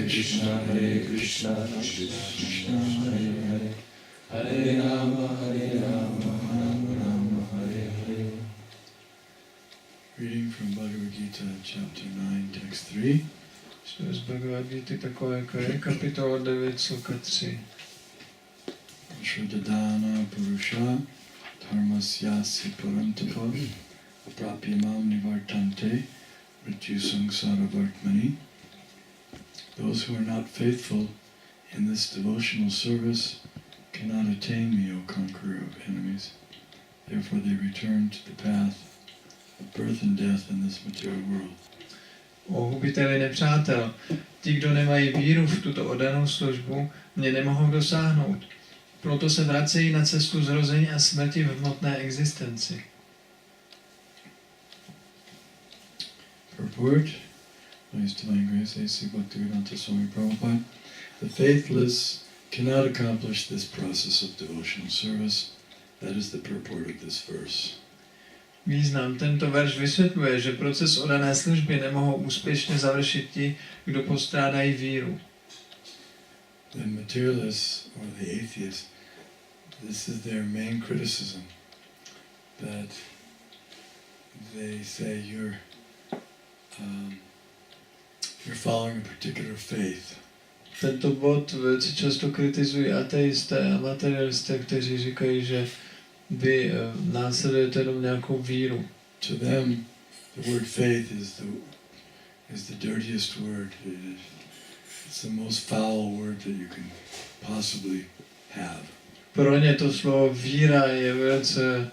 Krishna, Krishna Krishna, Hare Hare, Hare Rama, Rama Rama, Hare Hare. Reading from Bhagavad-gita, chapter 9, text 3. Z Bhagavad-gita takové kapitola 9, sloka 3. Shradadana Purusha Dharmasyasi Parantapa Prapyamam Nivartante Mrityu Samsara Vartmani. Those who are not faithful in this devotional service cannot attain me, O conqueror of enemies. Therefore they return to the path of birth and death in this material world. O hubiteli nepřátel, ti, kdo nemají víru v tuto oddanou službu, mě nemohou dosáhnout. Proto se vracejí na cestu zrození a smrti v hmotné existenci. Purport, His Divine Grace, A.C. Bhaktivedanta Swami Prabhupada. The faithless cannot accomplish this process of devotional service. That is the purport of this verse. Význam. Tento verš vysvětluje, že proces oddané služby nemohou úspěšně završit ti, kdo postrádají víru. The materialists or the atheists, this is their main criticism, that they say you're following a particular faith. Tento bod velice často kritizují ateisté a materialisté, kteří říkají, že vy následujete jenom nějakou víru. To them, the word faith is the dirtiest word. It's the most foul word that you can possibly have. Pro ně to slovo víra je velice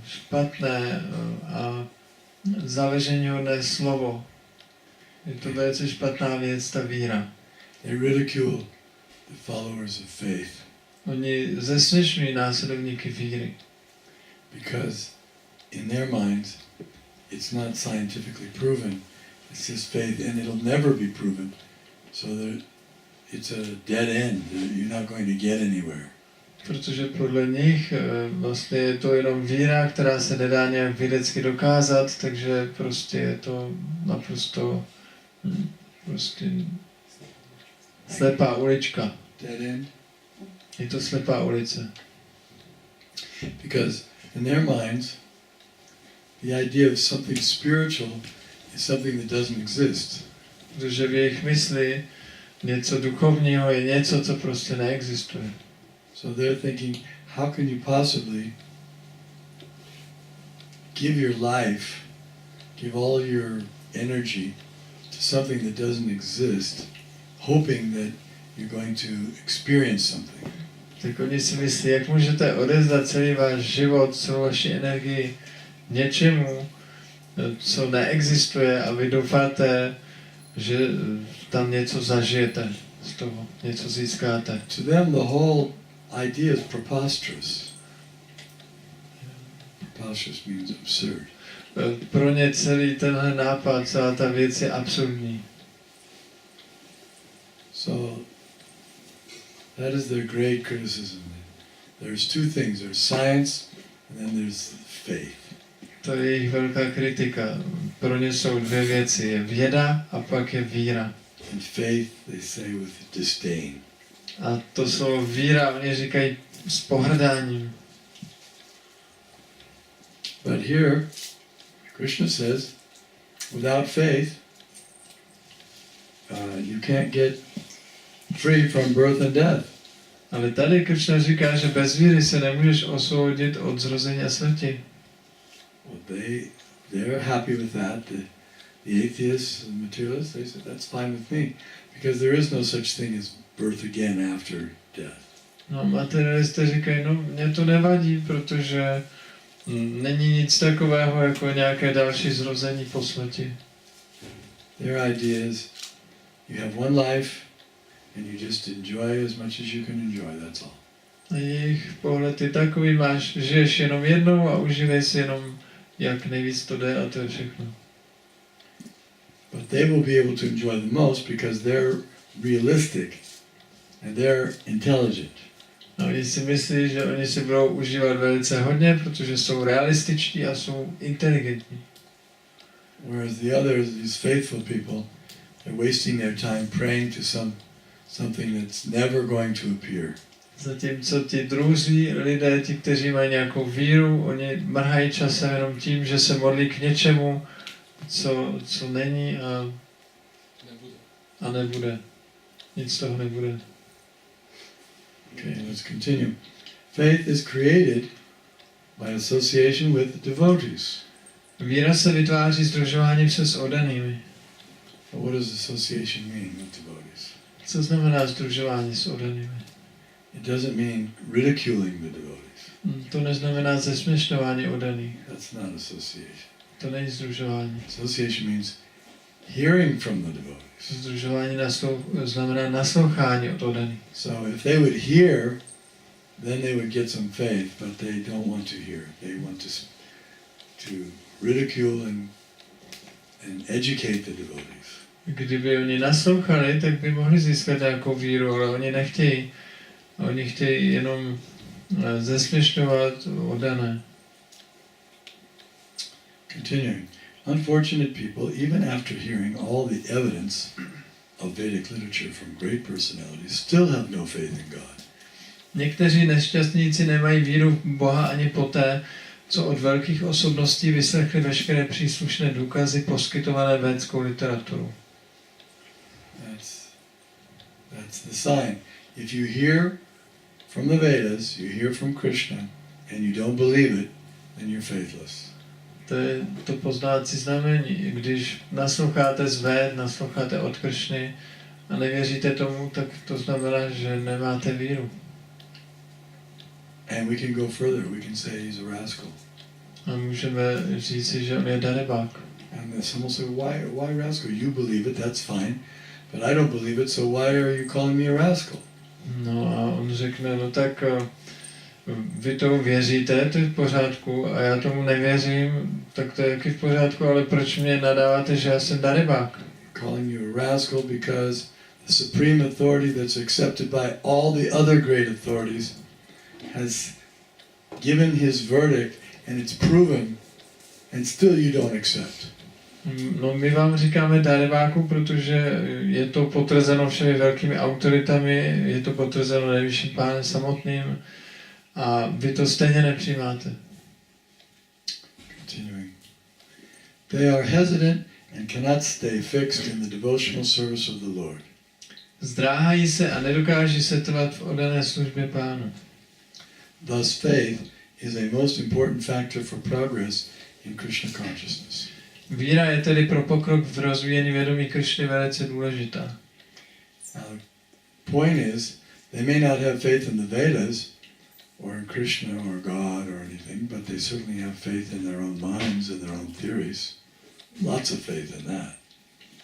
špatné a zaveřeníhodné slovo. Je to velice špatná věc, ta víra. They ridicule the followers of faith. Oni zesměšňují následovníky víry. Because in their minds, it's not scientifically proven. It's just faith, and it'll never be proven. So it's a dead end. You're not going to get anywhere. Protože podle nich vlastně je to jenom víra, která se nedá nějak vědecky dokázat, takže prostě je to naprosto prostě slepá ulička. Dead end. Je to slepá ulice. Because in their minds, the idea of something spiritual is something that doesn't exist. Protože v jejich mysli něco duchovního je něco, co prostě neexistuje. So they're thinking, how can you possibly give your life, give all your energy to something that doesn't exist, hoping that you're going to experience something. Tak oni si myslí, jak můžete odevzdat celý váš život, celou vaši energii něčemu, co neexistuje a vy doufáte, že tam něco zažijete z toho, něco získáte. To them the whole idea is preposterous. Preposterous means absurd. Pro ně celý tenhle nápad, celá ta věc je absurdní. So that is their great criticism. There's two things, there's science and then there's faith. To je jejich velká kritika. Pro ně jsou dvě věci, je věda a pak je víra. And faith, they say with disdain. A to slovo víra, oni říkají s pohrdáním. But here, Krishna says, without faith, you can't get free from birth and death. Ale tady Krishna říká, že bez víry se nemůžeš osvobodit od zrození a smrti. Well, they're happy with that. The atheists, the materialists, they said that's fine with me, because there is no such thing as birth again after death. No, materialisté říkají, no, mě to nevadí, protože není nic takového jako nějaké další zrození po smrti. Their idea is you have one life and you just enjoy as much as you can enjoy, that's all. A jejich pohled je takový, žiješ jenom jednou a užívej si jenom jak nejvíc to jde a to je všechno. But they will be able to enjoy the most because they're realistic and they're intelligent. No, oni si myslí, že oni si budou užívat velice hodně, protože jsou realističtí a jsou inteligentní. Whereas the others, these faithful people, They're wasting their time praying to something that's never going to appear. Zatímco ti druzí lidé, ti, kteří mají nějakou víru, oni mrhají časem jenom tím, že se modlí k něčemu, co není a nebude. Nic z toho nebude. Okay, let's continue. Faith is created by association with devotees. Víra se vytváří sdružováním se s oddanými. What does association mean with devotees? Co znamená sdružování s oddanými? It doesn't mean ridiculing the devotees. To neznamená zesměšňování oddaných. That's not association. To není sdružování. Association means hearing from the devotees. Združování znamená naslouchání od oddaných. So if they would hear, then they would get some faith, but they don't want to hear. They want to ridicule and educate the devotees. Kdyby oni naslouchali, tak by mohli získat nějakou víru, ale oni nechtějí. Oni chtějí jenom zesměšňovat oddané. Continuing. Unfortunate people, even after hearing all the evidence of Vedic literature from great personalities, still have no faith in God. Někteří nešťastníci nemají víru v Boha ani poté, co od velkých osobností vyslechli veškeré příslušné důkazy poskytované védskou literaturou. That's the sign. If you hear from the Vedas, you hear from Krishna, and you don't believe it, then you're faithless. To je to poznávací znamení. Když nasloucháte z Véd, nasloucháte od Kršny a nevěříte tomu, tak to znamená, že nemáte víru. And we can go further. We can say he's a rascal. A můžeme říci, že on je darebák. And someone say, why rascal? You believe it, that's fine. But I don't believe it, so why are you calling me a rascal? No a on řekne, no tak vy tomu věříte, to je v pořádku, a já tomu nevěřím, tak to je taky v pořádku, ale proč mě nadáváte, že já jsem darebák? Calling you a rascal because the supreme authority that's accepted by all the other great authorities has given his verdict and it's proven and still you don't accept. No my vám říkáme darebáku, protože je to potvrzeno všemi velkými autoritami, je to potvrzeno nejvyšším pánem samotným a vy to stejně nepřijímáte. Continuing. They are hesitant and cannot stay fixed in the devotional service of the Lord. Zdráhají se a nedokáží se trvat v oddané službě Pánu. Thus faith is a most important factor for progress in Krishna consciousness. Víra je tedy pro pokrok v rozvíjení vědomí Kršny velice důležitá. Now, the point is, they may not have faith in the Vedas, or in Krishna, or God, or anything, but they certainly have faith in their own minds and their own theories. Lots of faith in that.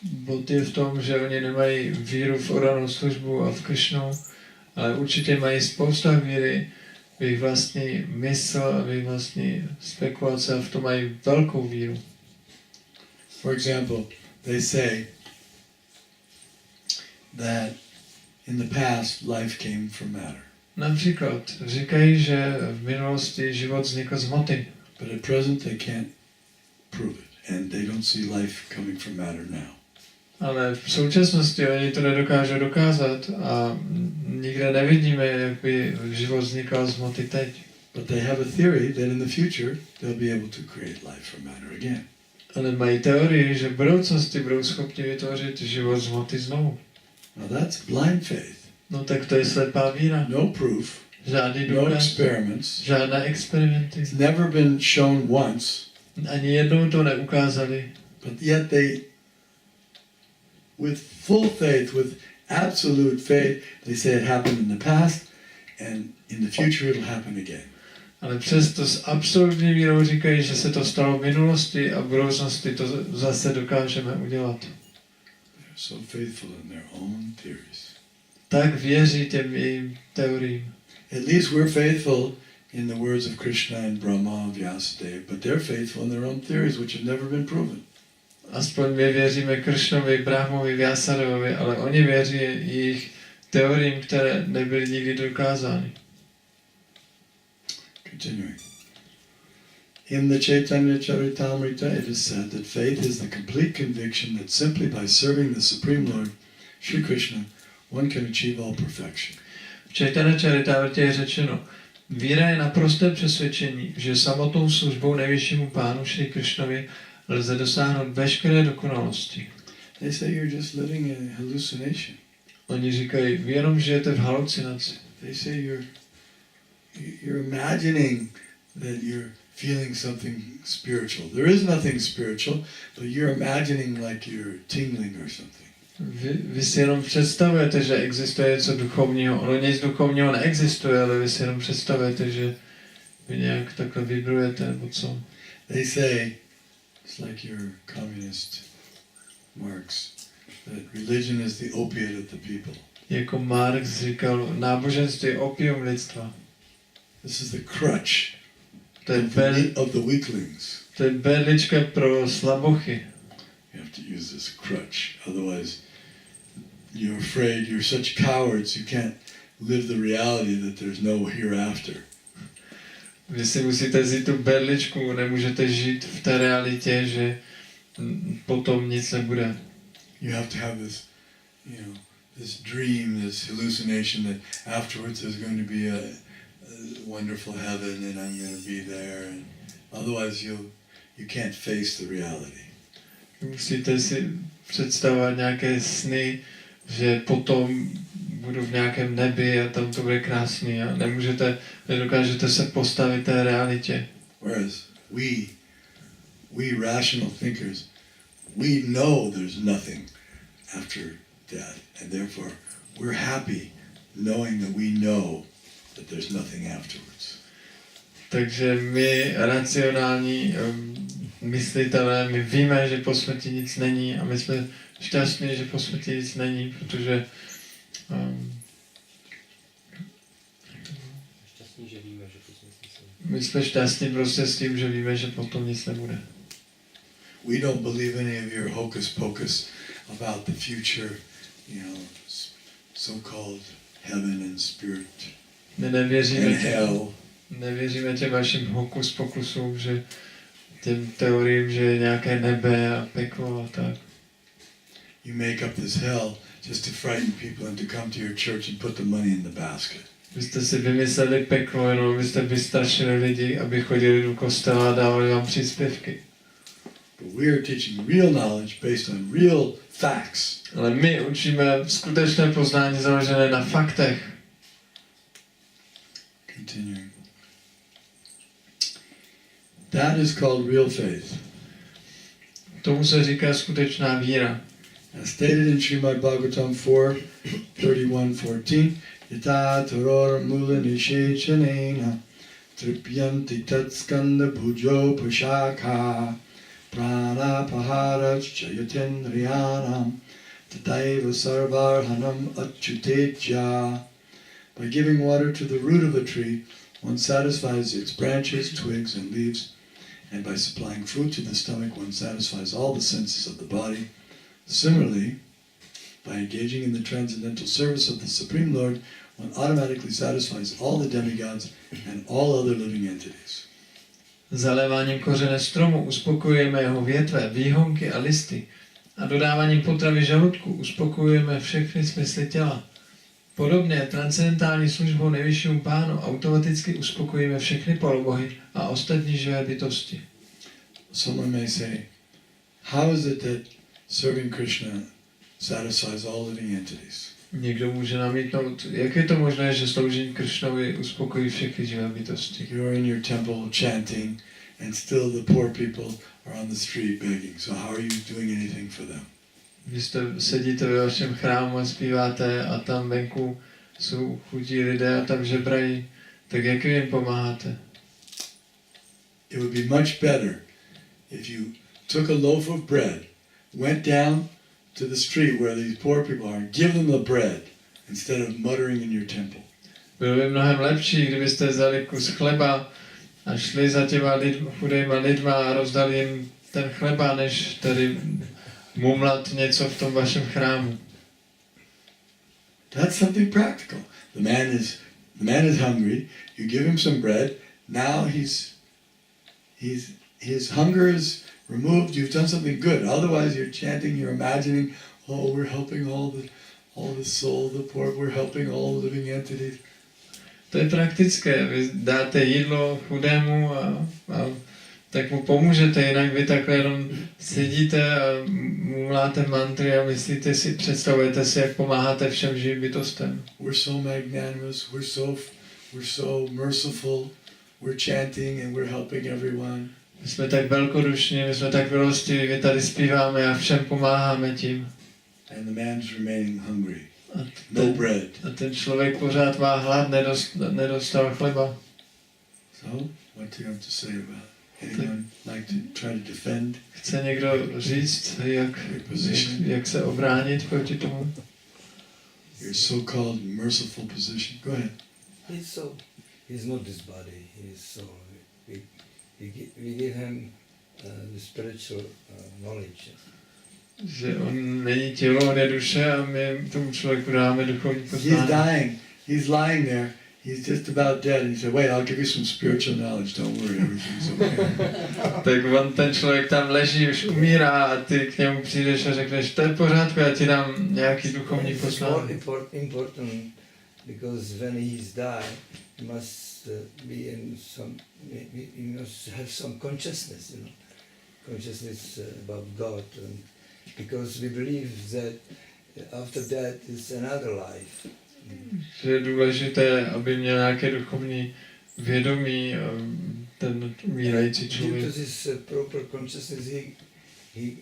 Bod je v tom, že oni nemají víru v oddanou službu a v Kršnu, ale určitě mají spousta víry v jejich vlastní mysl a v jejich vlastní spekulace a v tom mají velkou víru. For example, they say that in the past life came from matter. Například říkají, že v minulosti život vznikl z hmoty. But at present they can't prove it, and they don't see life coming from matter now. Ale v současnosti oni to nedokážou dokázat a nikde nevidíme, jak by život vznikal z hmoty teď. But they have a theory that in the future they'll be able to create life from matter again. Ale mají teorii, že v budoucnosti budou schopni vytvořit život z hmoty znovu. Now that's blind faith. No tak to je slepá víra. No proof, Žádný no důkaz, experiments. žádné experimenty. It's never been shown once, Ani jednou to neukázali. but yet they, with full faith, with absolute faith, they say it happened in the past, and in the future it'll happen again. Ale přesto s absolutní vírou říkají, že se to stalo v minulosti a v budoucnosti to zase dokážeme udělat. They're so faithful in their own theories. Tak věří těm jejím teoriím. At least we're faithful in the words of Krishna and Brahma of Vyasadeva, but they're faithful in their own theories, which have never been proven. Aspoň my věříme Kršnovi, Brahmovi, Vyasadevovi, ale oni věří jejich teoriím, které nebyly nikdy dokázány. Continuing. In the Chaitanya Charitamrita, it is said that faith is the complete conviction that simply by serving the Supreme Lord, Sri Krishna, one can achieve all perfection. V Chaitanya Charitamrtě je řečeno, víra je naprosté přesvědčení, že samotnou službou nejvyššímu pánu Šri Krishnovi lze dosáhnout veškeré dokonalosti. They say you're just living in a hallucination. Oni říkají, vy jenom žijete v halucinaci. They say you're imagining that you're feeling something spiritual. There is nothing spiritual, but you're imagining like you're tingling or something. Vy si jenom představujete, že existuje něco duchovního. Ono nic duchovního neexistuje, ale vy si jenom představujete, že vy nějak takhle vibrujete, nebo co. They say, it's like your communist Marx, that religion is the opiate of the people. Jako Marx říkal, náboženství je opium lidstva. This is the crutch of the weaklings. To je berlička pro slabochy. You have to use this crutch, otherwise you're afraid, you're such cowards, you can't live the reality that there's no hereafter. Vy si musíte vzít tu berličku, nemůžete žít v té realitě, že potom nic nebude. You have to have this, this dream, this hallucination that afterwards there's going to be a wonderful heaven and I'm going to be there, and otherwise you can't face the reality. Musíte si představovat nějaké sny, že potom budu v nějakém nebi a tam to bude krásný a nedokážete se postavit té realitě. Whereas we rational thinkers, we know there's nothing after death, and therefore we're happy knowing that we know that there's nothing afterwards. Takže my racionální myslitelé, my víme, že po smrti nic není a my jsme šťastní, že po smrti nic není, protože my jsme šťastní prostě s tím, že víme, že potom nic nebude. We don't believe any of your hocus pocus about the future, so-called heaven and spirit My nevěříme těm vašim hokus pokusům, že těm teoriím, že je nějaké nebe a peklo a tak. You make up this hell just to frighten people and to come to your church and put the money in the basket. Vy jste si vymysleli peklo, jenom abyste vystrašili lidi, aby chodili do kostela a dávali vám příspěvky. But we are teaching real knowledge based on real facts. Ale my učíme skutečné poznání založené na faktech. Continuing. That is called real faith. Tomu se říká skutečná víra. As stated in Srimad Bhagavatam 4:31-14, Yata toror mula nishechanena tripyanti tatskanda bhujo pashakha prana paharach jayatendriyanam tataiva sarvarhanam achyuteja. By giving water to the root of a tree, one satisfies its branches, twigs, and leaves, and by supplying food to the stomach, one satisfies all the senses of the body. Similarly, by engaging in the transcendental service of the Supreme Lord, one automatically satisfies all the demigods and all other living entities. Zaléváním kořene stromu uspokojujeme jeho větve, výhonky a listy a dodáváním potravy žaludku uspokojujeme všechny smysly těla. Podobně transcendentální službou nejvyššímu pánu automaticky uspokojíme všechny polobohy a ostatní živé bytosti. Someone may say, how is it that serving Krishna satisfies all living entities? Někdo může namítnout, jak je to možné, že sloužení Krishnovi uspokojí všechny živé bytosti. You're in your temple chanting and still the poor people are on the street begging. So how are you doing anything for them? Vy sedíte ve vašem chrámu a zpíváte a tam venku jsou chudí lidé a tam žebrají, tak jak jim pomáháte? It would be much better if you took a loaf of bread, went down to the street where these poor people are and give them the bread instead of muttering in your temple. Bylo by mnohem lepší, kdybyste vzali kus chleba a šli za těma chudejma lidma a rozdali jim ten chleba, než tady mumlat něco v tom vašem chrámu. That's something practical. The man is hungry. You give him some bread. Now he's his hunger is removed, you've done something good. Otherwise you're chanting, you're imagining, oh, we're helping all the soul, the poor, we're helping all living entities. To je praktické, vy dáte jídlo chudému a tak mu pomůžete, jinak vy takhle jenom sedíte a mluváte mantry a myslíte si, představujete si, jak pomáháte všem živým bytostem. We're so magnanimous, we're so merciful, we're chanting and we're helping everyone. My jsme tak velkodušní, my jsme tak milostiví, my tady zpíváme a všem pomáháme tím. And the man's remaining hungry. No bread. A ten člověk pořád má hlad, nedostal chleba. So, what do you have to say about it? Anyone like to try to defend? Chce někdo říct, jak se obránit proti tomu? Your so-called merciful position. Go ahead. He's not this body. He's soul. We give him the spiritual knowledge. Že on není tělo, on je duše a my tomu člověku dáme duchovní poznání. He's dying. He's lying there. He's just about dead. And he said, wait, I'll give you some spiritual knowledge. Don't worry, everything's okay. Tak ten člověk tam leží, už umírá a ty k němu přijdeš a řekneš, to je v pořádku, já ti dám nějaký duchovní poznání. It's important because when he's died, he must be in some, he must have some consciousness, consciousness about God. Because we believe that after that is another life. Že je důležité, aby měl nějaké duchovní vědomí ten umírající člověk. Due to this proper consciousness, he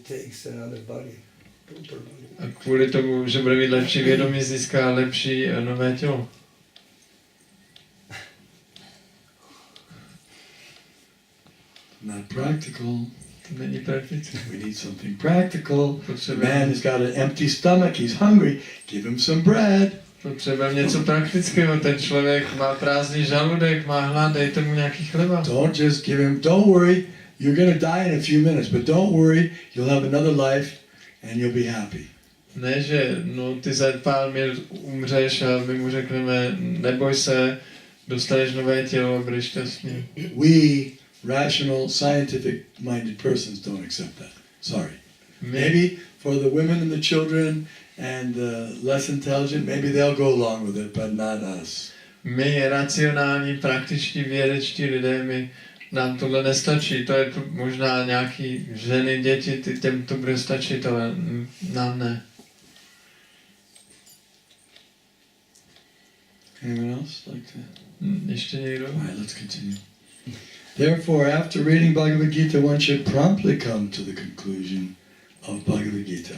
takes another body, proper body. A kvůli tomu, že bude mít lepší vědomí, získá lepší nové tělo. Not practical. To není praktické. We need something practical. The man has got an empty stomach, he's hungry. Give him some bread. Potřebujeme něco praktického, ten člověk má prázdný žaludek, má hlad, dejte mu nějaký chleba. Don't just give him, don't worry, you're going to die in a few minutes, but don't worry, you'll have another life and you'll be happy. Ne, že ty za pár minut umřeš a my mu řekneme, neboj se, dostaneš nové tělo a budeš šťastný. We, rational, scientific-minded persons don't accept that. Sorry. Maybe for the women and the children and less intelligent, maybe they'll go along with it, but not us. My racionální, praktičtí, vědečtí lidé, nám tohle nestačí. To je možná nějaký ženy, děti, těm to bude stačit, ale nám ne. Anyone else like to? Ještě někdo? Alright, let's continue. Therefore, after reading Bhagavad-gita, one should promptly come to the conclusion of Bhagavad-gita.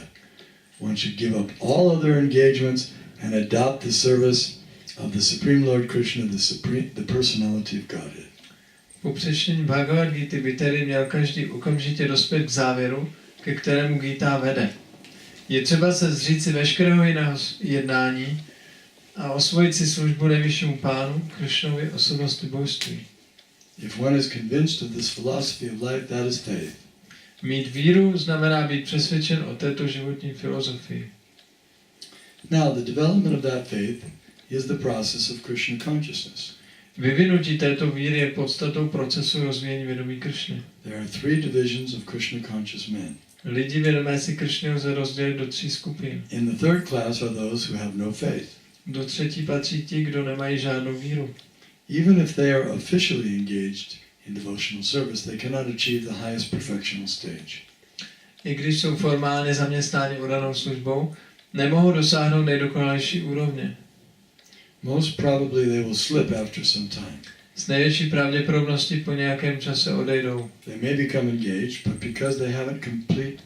One should give up all other engagements and adopt the service of the Supreme Lord Krishna, the personality of Godhead. Po přečtení Bhagavad-gity by tedy měl každý okamžitě dospět k závěru, ke kterému Gita vede. Je třeba se zříci veškerého jiného jednání a osvojit si službu nejvyššímu pánu, Krishnovi, osobnosti božství. If one is convinced of this philosophy of life, that is faith. Mít víru znamená být přesvědčen o této životní filozofii. Now, the development of that faith is the process of Krishna consciousness. Vyvinutí této víry je podstatou procesu rozvíjení vědomí Krishny. There are three divisions of Krishna conscious men. Lidi vědomé si Krishny lze rozdělit do 3 skupin. In the third class are those who have no faith. Do 3. patří ti, kdo nemají žádnou víru. Even if they are officially engaged in devotional service, they cannot achieve the highest perfectional stage. I když jsou formálně zaměstnáni oddanou službou, nemohou dosáhnout nejdokonalejší úrovně. Most probably they will slip after some time. S největší pravděpodobností po nějakém čase odejdou. They may become engaged, but because they haven't complete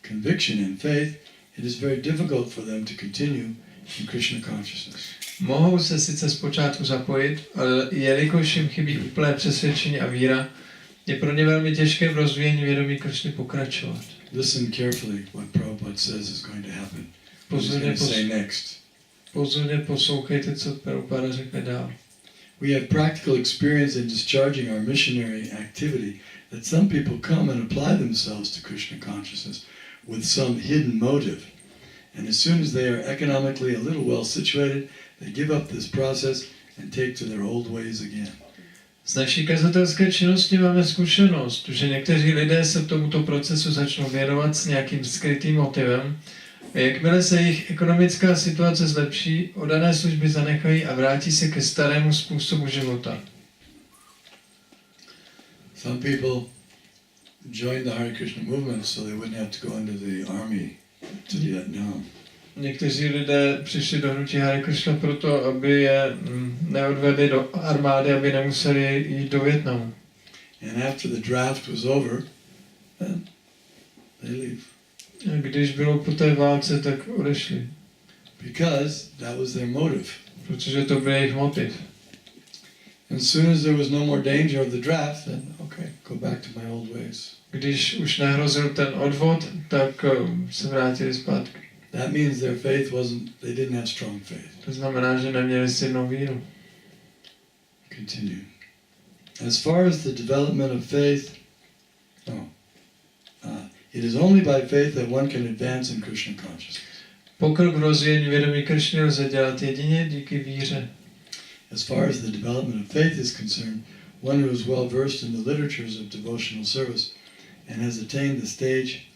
conviction and faith, it is very difficult for them to continue in Krishna consciousness. Mohou se sice zpočátku zapojit, ale jelikož jim chybí úplné přesvědčení a víra, je pro ně velmi těžké v rozvíjení vědomí Krishny pokračovat. Listen carefully what Prabhupada says is going to happen. What he's going to say next. Pozorně poslouchejte, co Prabhupada řekne dál. We have practical experience in discharging our missionary activity that some people come and apply themselves to Krishna consciousness with some hidden motive. And as soon as they are economically a little well situated, they give up this process and take to their old ways again. Z naší kazatelské činnosti máme zkušenost, že někteří lidé se tomuto procesu začnou věnovat s nějakým skrytým motivem a jakmile se jejich ekonomická situace zlepší, oddané služby zanechají a vrátí se ke starému způsobu života. Some people joined the Hare Krishna movement so they wouldn't have to go into the army to Vietnam. Někteří lidé přišli do hnutí Hare Krishna proto, aby je neodvedli do armády, aby nemuseli jít do Vietnamu. And after the draft was over, then they leave. A když bylo po té válce, tak odešli. Because that was their motive. Protože to byl jejich motiv. And as soon as there was no more danger of the draft, then okay, go back to my old ways. Když už nehrozil ten odvod, tak se vrátili zpátky. That means their faith they didn't have strong faith. To znamená, že neměli silnou víru. Continue. As far as the development of faith, it is only by faith that one can advance in Krishna consciousness. Pokrok v rozvíjení vědomí Krishny lze dělat jedině díky víře. As far as the development of faith is concerned, one who is well versed in the literatures of devotional service and has attained the stage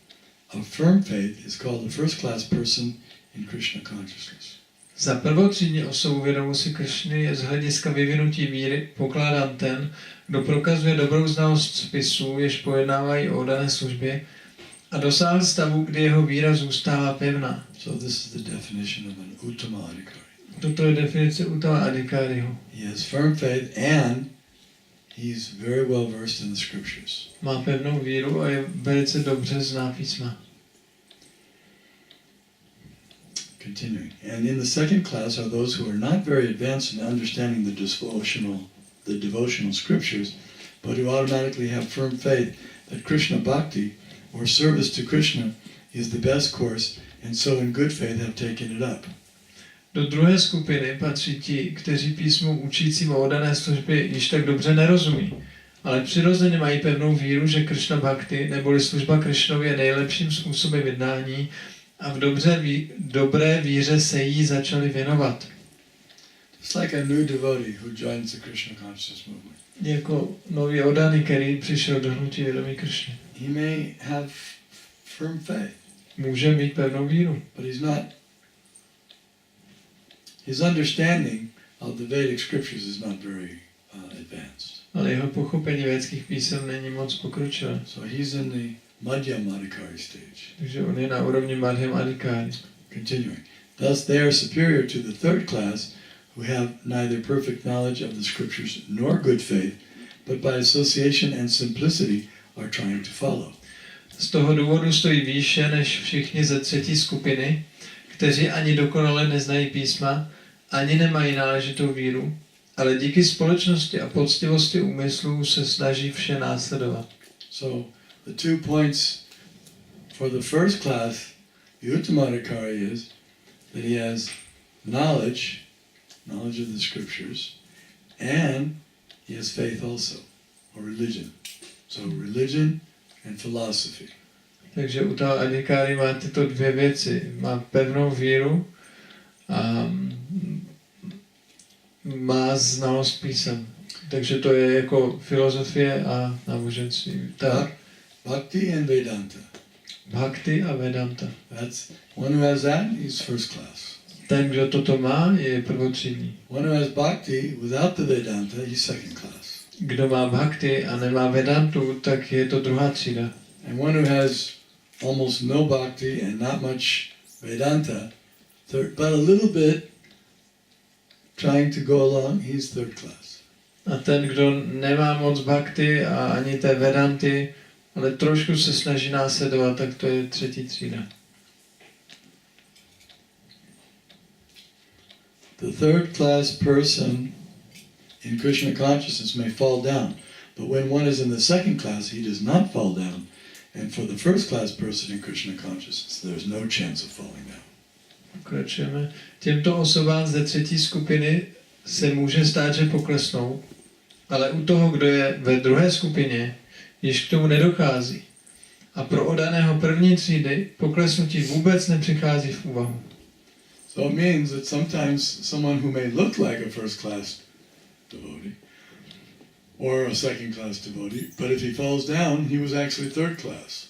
of firm faith is called a first-class person in Krishna consciousness. Za prvotřídní osobu vědomou si Krishny je z hlediska vyvinutí víry pokládán ten, kdo prokazuje dobrou znalost spisů, jež pojednávají o dané službě, a dosáhl stavu, kdy jeho víra zůstává pevná. So this is the definition of an uttama adhikari. Toto je definice uttama adhikariho. He has firm faith and he's very well versed in the scriptures. Má pevnou víru a je velice dobře zná písma. Continuing. And in the second class are those who are not very advanced in understanding the devotional scriptures, but who automatically have firm faith that Krishna bhakti, or service to Krishna, is the best course, and so in good faith have taken it up. Do druhé skupiny patří ti, kteří písmu učícím o oddané službě již tak dobře nerozumí, ale přirozeně mají pevnou víru, že Krishna bhakti, neboli služba Krishnovi, je nejlepším způsobem jednání a v dobré víře se jí začali věnovat. It's like a new devotee who joins the Krishna consciousness movement. Jako nový oddaný, který přišel do hnutí vědomí Krishny. He may have firm faith. Může mít pevnou víru. But his understanding of the Vedic scriptures is not very advanced. Ale jeho pochopení védských písem není moc pokročilé. So he's in the Madhyama Adhikari stage. Takže on je na úrovni Madhyama Adhikari. Continuing. Thus they are superior to the third class, who have neither perfect knowledge of the scriptures nor good faith, but by association and simplicity are trying to follow. Z toho důvodu stojí výše než všichni ze třetí skupiny, kteří ani dokonale neznají písma, ani nemají náležitou víru, ale díky společnosti a poctivosti úmyslů se snaží vše následovat. So the 2 points for the first class, the Uttama Adhikari, is that he has knowledge of the scriptures, and he has faith also, or religion. So religion and philosophy. Takže u toho adhikári má tyto dvě věci. Má pevnou víru a má znalost písem. Takže to je jako filozofie a náboženství. Tak. Bhakti and Vedanta. Bhakti a Vedanta. That's one who has that, he's first class. Ten, kdo toto má, je prvotřídní. One who has Bhakti without the Vedanta, he's second class. Kdo má Bhakti a nemá Vedantu, tak je to druhá třída. And one who has almost no Bhakti and not much Vedanta, but a little bit trying to go along, he's third class. A ten, kdo nemá moc Bhakti a ani té Vedanty, ale trošku se snaží následovat, tak to je třetí třída. The third class person in Krishna consciousness may fall down, but when one is in the second class, he does not fall down. And for the first class person in Krishna consciousness, there's no chance of falling down. Pokračujeme. Těmto osobám ze třetí skupiny se může stát, že poklesnou, ale u toho, kdo je ve druhé skupině, již k tomu nedochází. A pro oddaného první třídy poklesnutí vůbec nepřichází v úvahu. So it means that sometimes someone who may look like a first class devotee, or a second class devotee, but if he falls down, he was actually third class.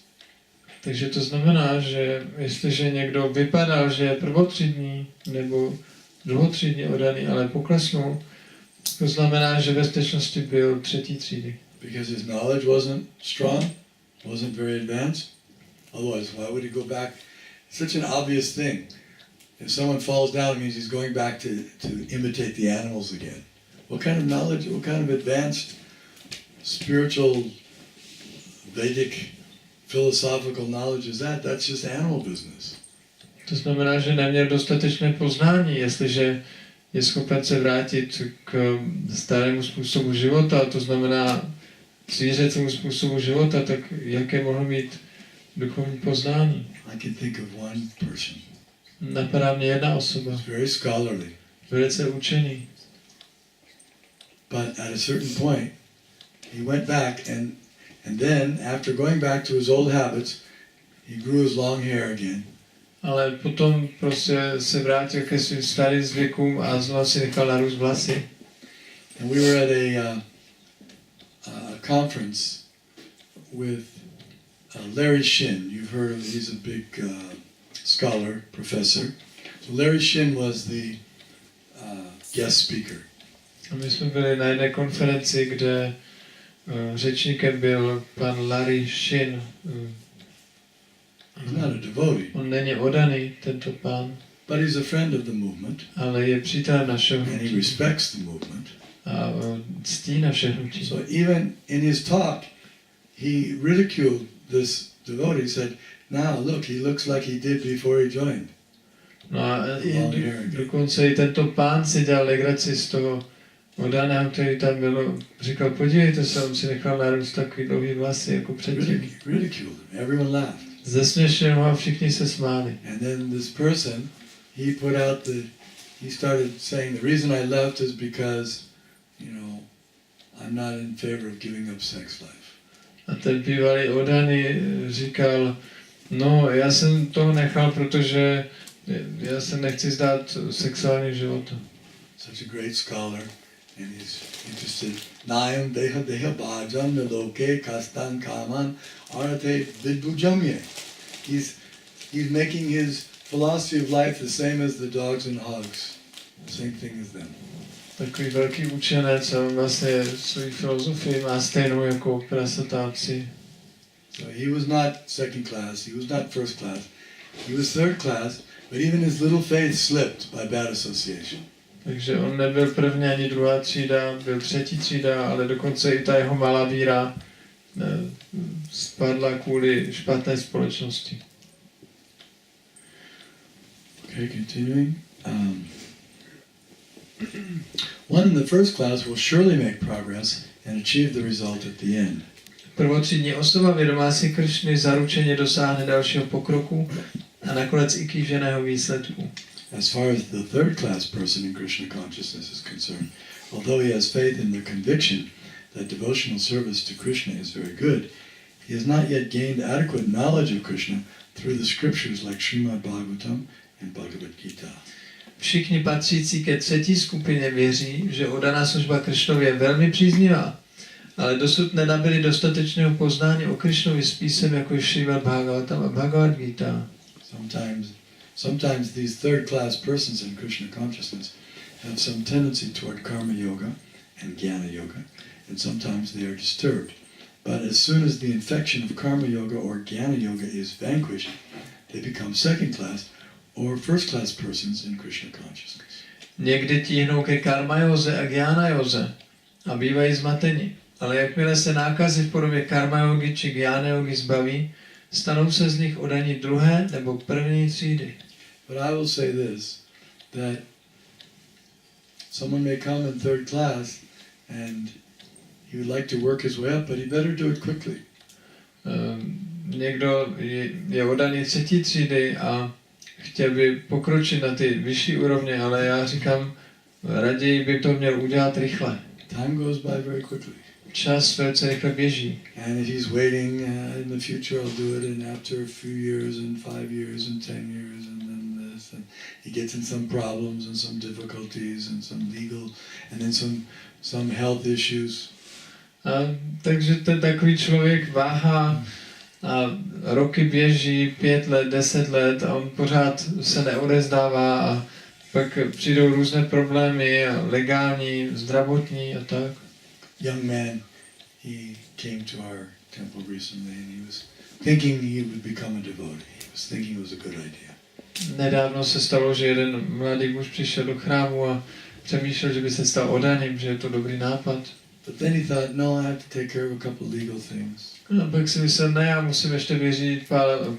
Takže to znamená, že jestliže někdo vypadal, že je prvotřídní nebo druhotřídní oddaný, ale poklesnul, to znamená, že ve skutečnosti byl třetí třídy. Because his knowledge wasn't strong, wasn't very advanced. Otherwise, why would he go back? It's such an obvious thing. If someone falls down, it means he's going back to imitate the animals again. What kind of knowledge, what kind of advanced spiritual, Vedic, philosophical knowledge is that? That's just animal business. To znamená, že neměl dostatečné poznání, jestliže je schopen se vrátit k starému způsobu života, to znamená k zvířecímu způsobu života, tak jaké mohl mít duchovní poznání? I can think of one person. Napadá mě jedna osoba. Very scholarly. Velice učený. But at a certain point, he went back and then, after going back to his old habits, he grew his long hair again. Ale potom prostě se vrátil ke svým starým zvykům a znovu si nechal narůst vlasy. And we were at a conference with Larry Shin. You've heard of him, he's a big scholar, professor. So Larry Shin was the guest speaker. A my jsme byli na jedné konferenci, kde řečníkem byl pan Larry Shin. He's not a devotee. On není oddaný, tento pán. But he's a friend of the movement. Ale je přítelem našeho hnutí. And he respects the movement. A ctí naše hnutí. So even in his talk, he ridiculed this devotee. He said, "Now look, he looks like he did before he joined." No a dokonce i tento pán si dělal legraci z toho oddaného, který tam byl. Říkal, podívejte se, on si nechal narůst takový dlouhý vlasy jako předtím. Ridiculed him. Everyone laughed. Zesměšnil ho a všichni se smáli. And then this person, he started saying, the reason I left is because, I'm not in favor of giving up sex life. A ten bývalý oddaný říkal, no, já jsem to nechal, protože já se nechci zdát sexuálním životem. Such a great scholar, and he's interested. Nayam deha bhajam niloke kastan kaman arate vidbujamye. He's making his philosophy of life the same as the dogs and hogs. Same thing as them. Takový velký učenec a vlastně svou filozofii má stejnou jako prasatáci. So he was not second class, he was not first class, he was third class, but even his little faith slipped by bad association. Takže on nebyl první ani druhá třída, byl třetí třída, ale dokonce i ta jeho malá víra spadla kvůli špatné společnosti. Okay, continuing. One in the first class will surely make progress and achieve the result at the end. Prvotřídní osoba vědomá si Krishny zaručeně dosáhne dalšího pokroku a nakonec i kýženého výsledku. As far as the third class person in Krishna consciousness is concerned, although he has faith in the conviction that devotional service to Krishna is very good, he has not yet gained adequate knowledge of Krishna through the scriptures like Srimad Bhagavatam and Bhagavad-gita. Všichni patřící ke třetí skupině věří, že oddaná služba Krishnovi je velmi příznivá, ale dosud nenabyli dostatečného poznání o Krishnovi s písem jako je Srimad Bhagavatam a Bhagavad-gita. Sometimes these third class persons in Krishna consciousness have some tendency toward karma yoga and jnana yoga, and sometimes they are disturbed. But as soon as the infection of karma yoga or jnana yoga is vanquished, they become second class or first class persons in Krishna consciousness. Někdy tíhnou ke karma józe a jnana józe a bývají zmateni, ale jakmile se nákazy v podobě karma jogy či jnana jogy zbaví, stanou se z nich oddaní druhé nebo první třídy. But I will say this, that someone may come in third class and he would like to work his way up, but he better do it quickly. Někdo je oddaný třetí třídy a chtěl by pokročit na ty vyšší úrovně, ale já říkám, raději by to měl udělat rychle. Time goes by very quickly. Čas velice rychle běží. And if he's waiting in the future, I'll do it, and after a few years, and 5 years, and 10 years, and then this, and he gets in some problems and some difficulties and some legal, and then some health issues. Takže ten takový člověk váhá a roky běží, 5 let, 10 let a on pořád se neodezdává a pak přijdou různé problémy, legální, zdravotní a tak. Young man, he came to our temple recently and he was thinking he would become a devotee. He was thinking it was a good idea. Nedávno se stalo, že jeden mladý muž přišel do chrámu a přemýšlel, že by se stal oddaným, že je to dobrý nápad. But then he thought, no, I have to take care of a couple legal things. A pak si myslel, ne, já musím ještě vyřídit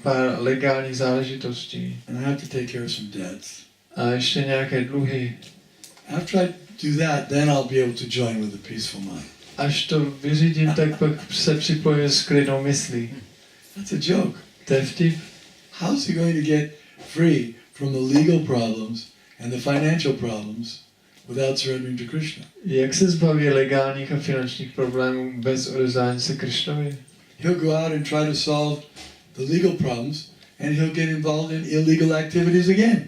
pár legálních záležitostí. And I have to take care of some debts. A ještě nějaké dluhy. After I do that, then I'll be able to join with a peaceful mind. Až to vyřídím, tak pak se připojím s klidnou myslí. That's a joke. To je vtip. How's he going to get free from the legal problems and the financial problems without surrendering to Krishna? Jak se zbaví legálních a finančních problémů bez odevzdání se Krishnovi? He'll go out and try to solve the legal problems and he'll get involved in illegal activities again.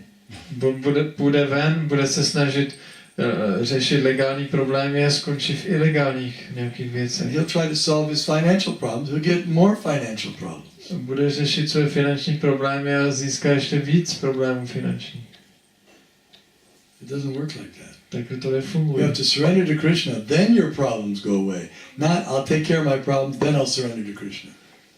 Půjde ven, bude se snažit řešit legální problémy a skončí v ilegálních nějakých věcech. He'll try to solve his financial problems. He'll get more financial problems. Bude řešit své finanční problémy a získá ještě víc problémů finančních. It doesn't work like that. Tak to You nefunguje. have to surrender to Krishna, then your problems go away. Not, I'll take care of my problems, then I'll surrender to Krishna.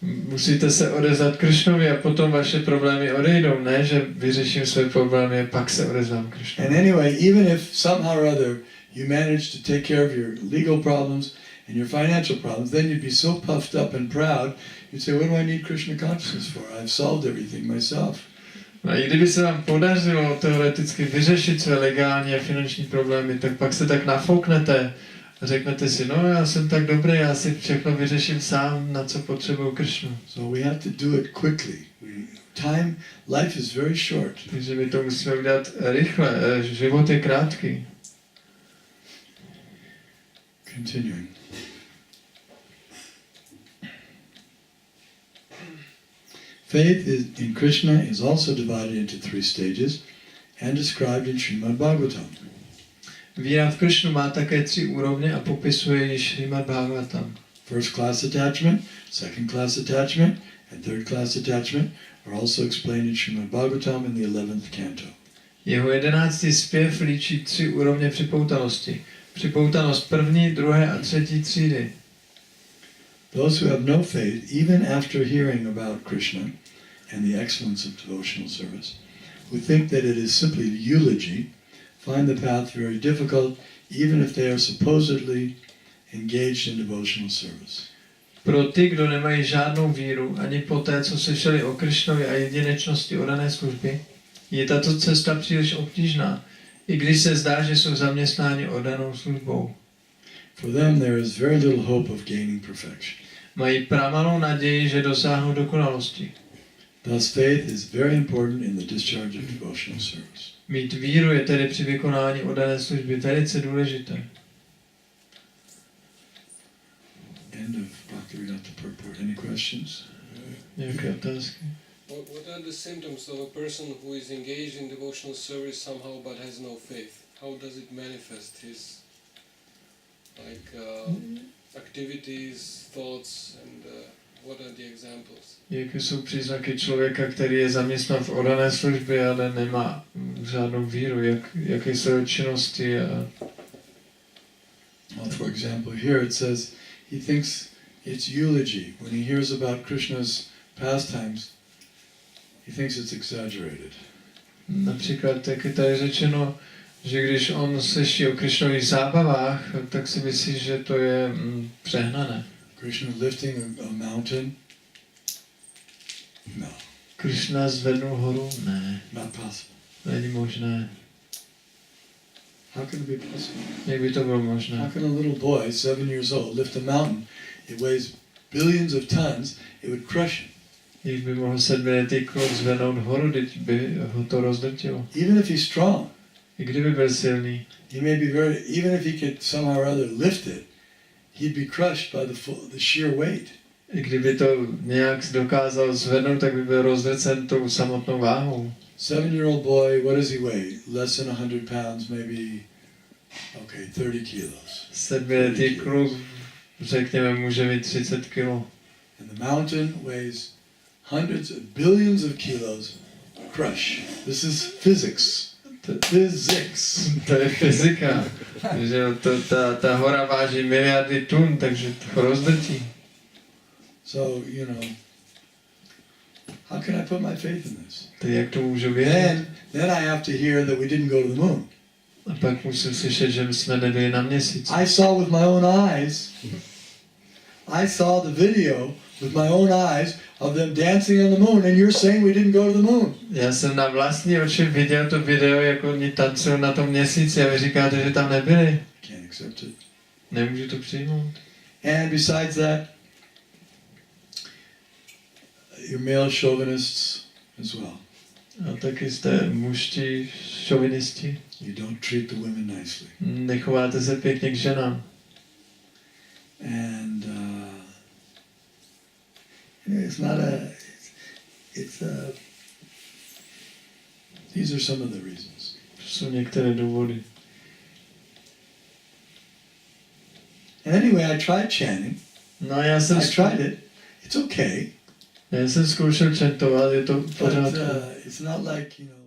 Musíte se odezvat Krishnovi a potom vaše problémy odejdou, ne, že vyřeším své problémy a pak se odezvám Krishnovi. And anyway, even if somehow or other you manage to take care of your legal problems and your financial problems, then you'd be so puffed up and proud, you'd say, what do I need Krishna consciousness for? I've solved everything myself. A i kdyby se vám podařilo teoreticky vyřešit své legální a finanční problémy, tak pak se tak nafouknete a řeknete si, no já jsem tak dobrý, já si všechno vyřeším sám, na co potřebuju Krishnu. So we have to do it quickly. Life is very short. Takže my to musíme udělat rychle, život je krátký. Continuing. Faith in Krishna is also divided into 3 stages and described in Srimad Bhagavatam. Víra v Krishnu má také 3 úrovně a popisuje ji Srimad Bhagavatam. First class attachment, second class attachment, and third class attachment are also explained in Srimad Bhagavatam in the 11th canto. Jeho 11. zpěv líčí 3 úrovně připoutanosti. Připoutanost první, druhé a třetí třídy. Those who have no faith, even after hearing about Krishna and the excellence of devotional service, who think that it is simply eulogy, find the path very difficult, even if they are supposedly engaged in devotional service. Pro ty, kdo nemají žádnou víru, ani po té, co slyšeli o Krishnovi a jedinečnosti oddané služby, je tato cesta příliš obtížná, i když se zdá, že jsou zaměstnáni oddanou službou. For them there is very little hope of gaining perfection. Mají pramalou naději, že dosáhnou dokonalosti. Thus faith is very important in the discharge of devotional service. Mít víru je tedy při vykonání oddané služby velice důležité. End of Bhagavad-gita purport. Any questions? Nějaké otázky? What are the symptoms of a person who is engaged in devotional service somehow but has no faith? How does it manifest his activities, thoughts, and what are the examples? Jaké jsou příznaky člověka, který je zaměstnán v oddané službě, ale nemá žádnou víru? Jaké jsou činnosti? Well, for example, here it says he thinks it's eulogy. When he hears about Krishna's pastimes, he thinks it's exaggerated. Například tak je tady řečeno, že když on slyší o Krishnových zábavách, tak si myslí, že to je přehnané. Krishna lifting a mountain? No. Krishna zvednul horu? Ne. Not possible. Není možné. How can it be possible? Jak by to bylo How možné? can a little boy, 7 years old, lift a mountain? It weighs billions of tons. It would crush him. Jak by mohl 7letý kluk zvednout horu, teď by ho to rozdrtilo. Even if he's strong, I kdyby byl silný, he may be very. Even if he could somehow or other lift it, he'd be crushed by the sheer weight. i kdyby to nějak dokázal zvednout, tak by byl rozdrcen tou samotnou váhou. 7-year-old boy, what does he weigh? Less than 100 pounds, maybe. Okay, 30 kilos. 7letý kluk řekněme, může mít 30 kg. And the mountain weighs hundreds of billions of kilos. Crush. This is physics. Physics. To je fyzika. Že ta hora váží miliardy tun, takže to rozdrtí. So, you know, how can I put my faith in this? Teď jak to můžu věřit? Then I have to hear that we didn't go to the moon. A pak musím slyšet, že jsme nebyli na měsíci. I saw with my own eyes. I saw the video with my own eyes of them dancing on the moon, and you're saying we didn't go to the moon. Já jsem na vlastní oči viděl to video, jako oni tancují na tom měsíci a vy říkáte, že tam nebyli. Can't accept it. Nemůžu to přijmout. And besides that, you're male chauvinists as well. A taky jste mužští šovinisti. You don't treat the women nicely. Nechováte se pěkně k ženám. And it's not a, it's a, these are some of the reasons. To jsou některé důvody. And anyway, I tried chanting. No já jsem tried it. It's okay. Já jsem zkoušel chantovat, je to v But pořádku. it's not like, you know,